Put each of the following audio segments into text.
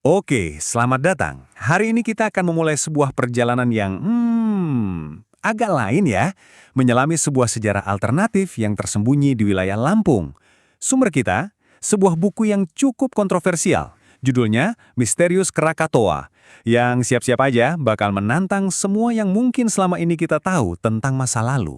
Oke, selamat datang. Hari ini kita akan memulai sebuah perjalanan yang agak lain ya, menyelami sebuah sejarah alternatif yang tersembunyi di wilayah Lampung. Sumber kita, sebuah buku yang cukup kontroversial. Judulnya Misterius Krakatoa, yang siap-siap aja bakal menantang semua yang mungkin selama ini kita tahu tentang masa lalu.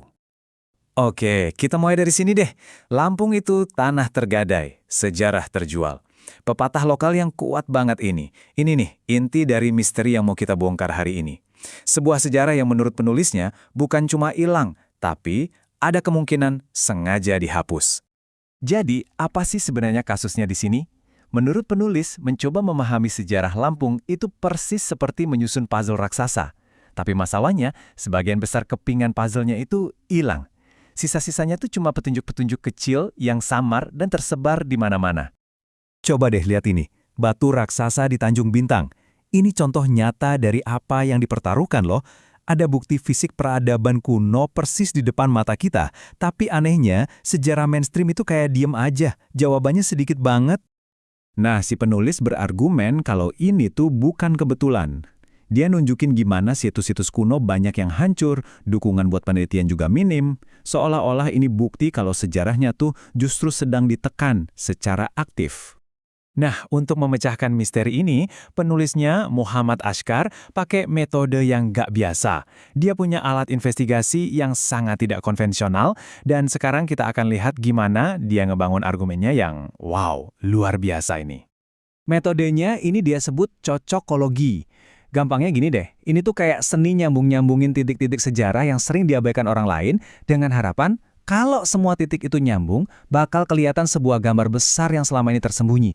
Oke, kita mulai dari sini deh. Lampung itu tanah tergadai, sejarah terjual. Pepatah lokal yang kuat banget ini. Ini nih, inti dari misteri yang mau kita bongkar hari ini. Sebuah sejarah yang menurut penulisnya bukan cuma hilang, tapi ada kemungkinan sengaja dihapus. Jadi, apa sih sebenarnya kasusnya di sini? Menurut penulis, mencoba memahami sejarah Lampung itu persis seperti menyusun puzzle raksasa. Tapi masalahnya, sebagian besar kepingan puzzle-nya itu hilang. Sisa-sisanya tuh cuma petunjuk-petunjuk kecil yang samar dan tersebar di mana-mana. Coba deh lihat ini, batu raksasa di Tanjung Bintang. Ini contoh nyata dari apa yang dipertaruhkan loh. Ada bukti fisik peradaban kuno persis di depan mata kita. Tapi anehnya, sejarah mainstream itu kayak diem aja. Jawabannya sedikit banget. Nah, si penulis berargumen kalau ini tuh bukan kebetulan. Dia nunjukin gimana situs-situs kuno banyak yang hancur, dukungan buat penelitian juga minim, seolah-olah ini bukti kalau sejarahnya tuh justru sedang ditekan secara aktif. Nah, untuk memecahkan misteri ini, penulisnya Muhammad Ashkar pakai metode yang nggak biasa. Dia punya alat investigasi yang sangat tidak konvensional, dan sekarang kita akan lihat gimana dia ngebangun argumennya yang wow, luar biasa ini. Metodenya ini dia sebut cocokologi. Gampangnya gini deh, ini tuh kayak seni nyambung-nyambungin titik-titik sejarah yang sering diabaikan orang lain dengan harapan kalau semua titik itu nyambung, bakal kelihatan sebuah gambar besar yang selama ini tersembunyi.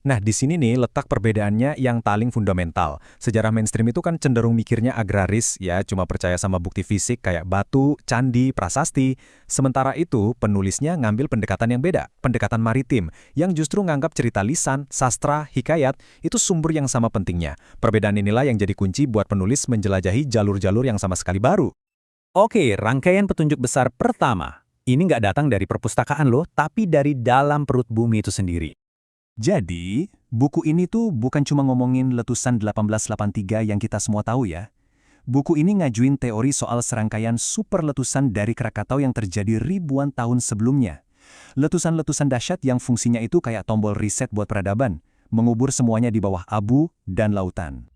Nah, di sini nih letak perbedaannya yang paling fundamental. Sejarah mainstream itu kan cenderung mikirnya agraris, ya cuma percaya sama bukti fisik kayak batu, candi, prasasti. Sementara itu, penulisnya ngambil pendekatan yang beda, pendekatan maritim, yang justru nganggap cerita lisan, sastra, hikayat, itu sumber yang sama pentingnya. Perbedaan inilah yang jadi kunci buat penulis menjelajahi jalur-jalur yang sama sekali baru. Oke, rangkaian petunjuk besar pertama. Ini nggak datang dari perpustakaan loh, tapi dari dalam perut bumi itu sendiri. Jadi, buku ini tuh bukan cuma ngomongin letusan 1883 yang kita semua tahu ya. Buku ini ngajuin teori soal serangkaian super letusan dari Krakatau yang terjadi ribuan tahun sebelumnya. Letusan-letusan dahsyat yang fungsinya itu kayak tombol reset buat peradaban, mengubur semuanya di bawah abu dan lautan.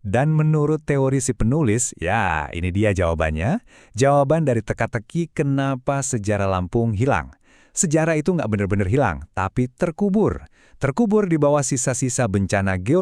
Dan menurut teori si penulis, ya ini dia jawabannya. Jawaban dari teka-teki kenapa sejarah Lampung hilang. Sejarah itu nggak benar-benar hilang, tapi terkubur. Terkubur di bawah sisa-sisa bencana geologis